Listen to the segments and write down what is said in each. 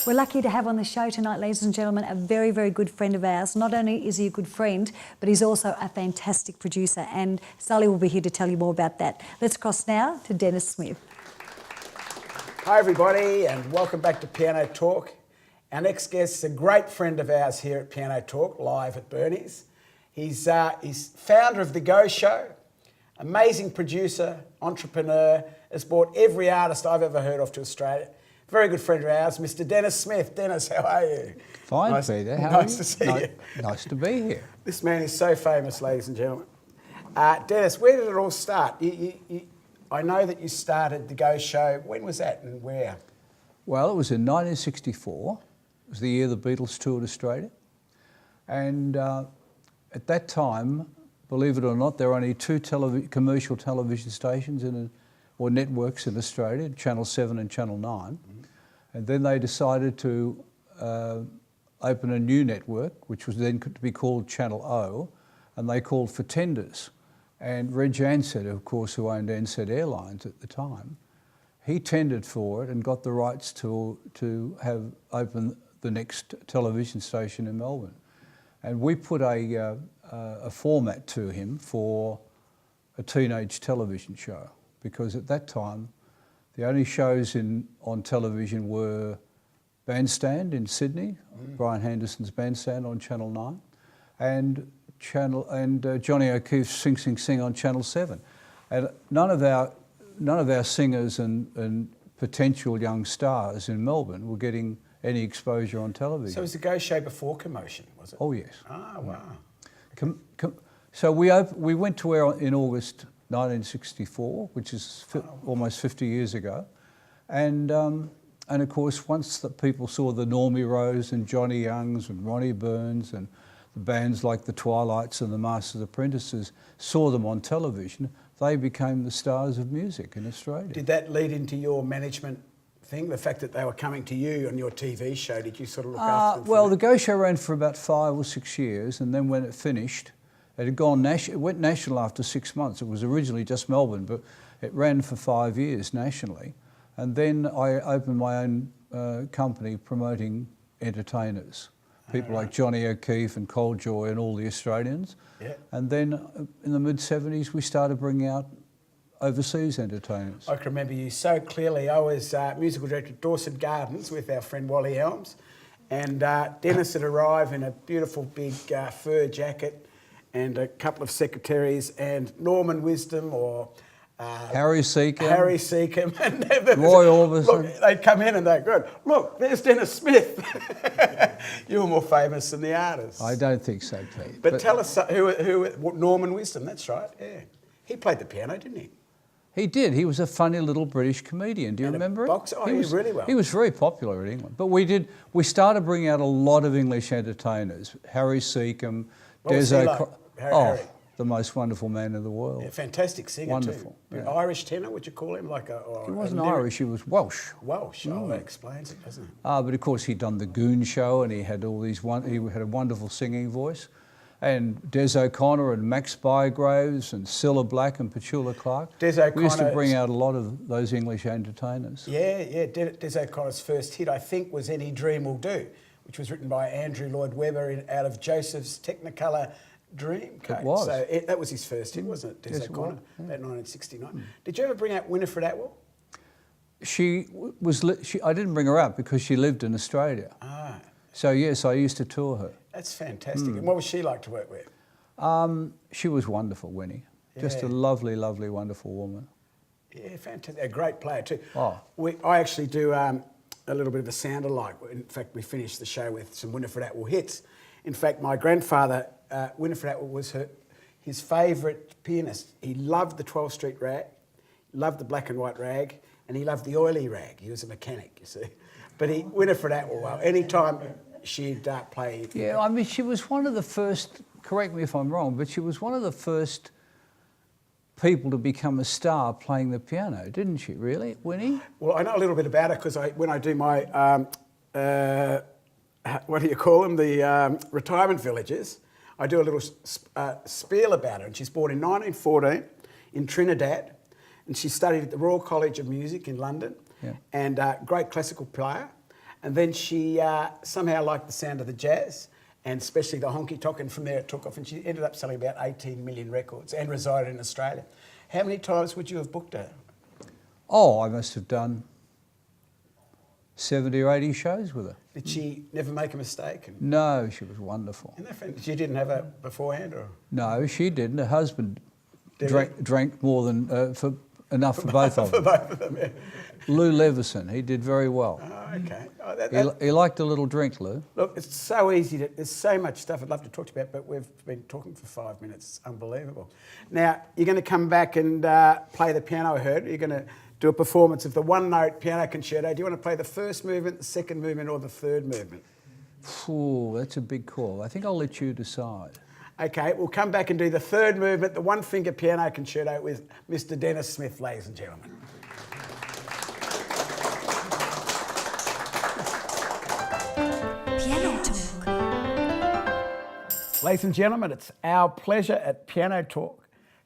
We're lucky to have on the show tonight, ladies and gentlemen, a very, very good friend of ours. Not only is he a good friend, but he's also a fantastic producer, and Sully will be here to tell you more about that. Let's cross now to Dennis Smith. Hi everybody, and welcome back to Piano Talk. Our next guest is a great friend of ours here at Piano Talk, live at Bernie's. He's founder of The Go Show, amazing producer, entrepreneur, has brought every artist I've ever heard of to Australia. Very good friend of ours, Mr. Dennis Smith. Dennis, how are you? Fine, nice, Peter. How nice to see you. Nice to be here. This man is so famous, ladies and gentlemen. Dennis, where did it all start? I know that you started The Go Show. When was that and where? Well, it was in 1964. It was the year the Beatles toured Australia. And at that time, believe it or not, there were only two commercial television stations or networks in Australia, Channel 7 and Channel 9. And then they decided to open a new network, which was then to be called Channel O, and they called for tenders. And Reg Ansett, of course, who owned Ansett Airlines at the time, he tendered for it and got the rights to have open the next television station in Melbourne. And we put a format to him for a teenage television show, because at that time, the only shows on television were Bandstand in Sydney, Brian Henderson's Bandstand on Channel 9, and Johnny O'Keefe's Sing Sing Sing on Channel 7. And none of our singers and potential young stars in Melbourne were getting any exposure on television. So it was The Go Show before commotion, was it? Oh yes. Ah, wow. So we went to air in August 1964, which is almost 50 years ago, and of course once the people saw the Normie Rose and Johnny Youngs and Ronnie Burns and the bands like the Twilights and the Masters Apprentices saw them on television, they became the stars of music in Australia. Did that lead into your management thing, the fact that they were coming to you on your TV show? Did you sort of look after them? Well, The Go Show ran for about 5 or 6 years, and then when it finished, it went national after 6 months. It was originally just Melbourne, but it ran for 5 years nationally. And then I opened my own company promoting entertainers, people like Johnny O'Keefe and Cole Joy and all the Australians. Yeah. And then in the mid-70s, we started bringing out overseas entertainers. I can remember you so clearly. I was musical director at Dawson Gardens with our friend Wally Helms, and Dennis had arrived in a beautiful big fur jacket and a couple of secretaries and Norman Wisdom or Harry Seacombe, and Roy Orbison. Look, they'd come in and they'd go, "Look, there's Dennis Smith." You were more famous than the artist. I don't think so, Pete. But tell us who Norman Wisdom. That's right. Yeah, he played the piano, didn't he? He did. He was a funny little British comedian. Do you remember him? Oh, he was really well. He was very popular in England. But we started bringing out a lot of English entertainers. Harry Seacombe, Harry? The most wonderful man in the world. Yeah, fantastic singer. Wonderful. Too. Yeah. Irish tenor, would you call him? He wasn't Irish, he was Welsh. Welsh, oh, that explains it, doesn't it? But of course he'd done the Goon Show, and he had he had a wonderful singing voice. And Des O'Connor and Max Bygraves and Cilla Black and Petula Clark. Des O'Connor. We used to bring out a lot of those English entertainers. Yeah. Des O'Connor's first hit, I think, was Any Dream Will Do, which was written by Andrew Lloyd Webber out of Joseph's Technicolor Dreamcoat. It was. So that was his first hit, wasn't it? Des O'Connor, about 1969. Did you ever bring out Winifred Atwell? I didn't bring her out because she lived in Australia. Ah. So yes, I used to tour her. That's fantastic. And what was she like to work with? She was wonderful, Winnie. Yeah. Just a lovely, lovely, wonderful woman. Yeah, fantastic. A great player too. Oh. I actually do a little bit of a sound alike. In fact, we finished the show with some Winifred Atwell hits. In fact, my grandfather, Winifred Atwell, was his favourite pianist. He loved the 12th Street rag, loved the black and white rag, and he loved the oily rag. He was a mechanic, you see. But Winifred Atwell, well, any time she'd play... Yeah, I mean, she was one of the first, correct me if I'm wrong, but she was one of the first people to become a star playing the piano, didn't she, really, Winnie? Well, I know a little bit about her because when I do my, what do you call them, the retirement villages, I do a little spiel about her. And she's born in 1914 in Trinidad, and she studied at the Royal College of Music in London, and great classical player. And then she somehow liked the sound of the jazz, and especially the honky-tonk, and from there it took off, and she ended up selling about 18 million records and resided in Australia. How many times would you have booked her? Oh, I must have done 70 or 80 shows with her. Did she never make a mistake? And No, she was wonderful. she didn't have her beforehand, or? No, she didn't. Her husband Did drank more than enough for both of For them. both of them, yeah. Lou Leveson, he did very well. Oh, okay. Oh, He liked a little drink, Lou. Look, it's so easy. There's so much stuff I'd love to talk to you about, but we've been talking for 5 minutes. It's unbelievable. Now, you're going to come back and play the piano, I heard. You're going to do a performance of the one-note piano concerto. Do you want to play the first movement, the second movement, or the third movement? Ooh, that's a big call. I think I'll let you decide. Okay, we'll come back and do the third movement, the one-finger piano concerto with Mr. Dennis Smith, ladies and gentlemen. Piano Talk. Ladies and gentlemen, it's our pleasure at Piano Talk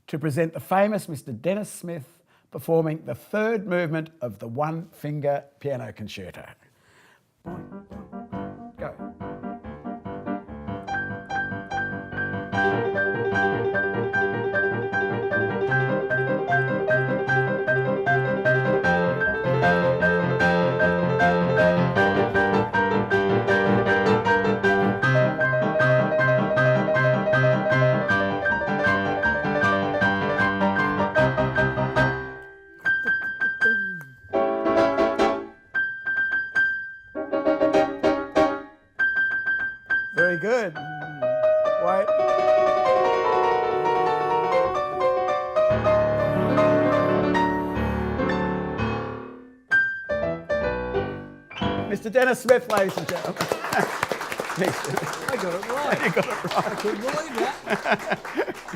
to present the famous Mr. Dennis Smith performing the third movement of the one-finger piano concerto. Go. Very good. Wait. Mr. Dennis Smith, ladies and gentlemen. I got it right. You got it right. I couldn't believe that.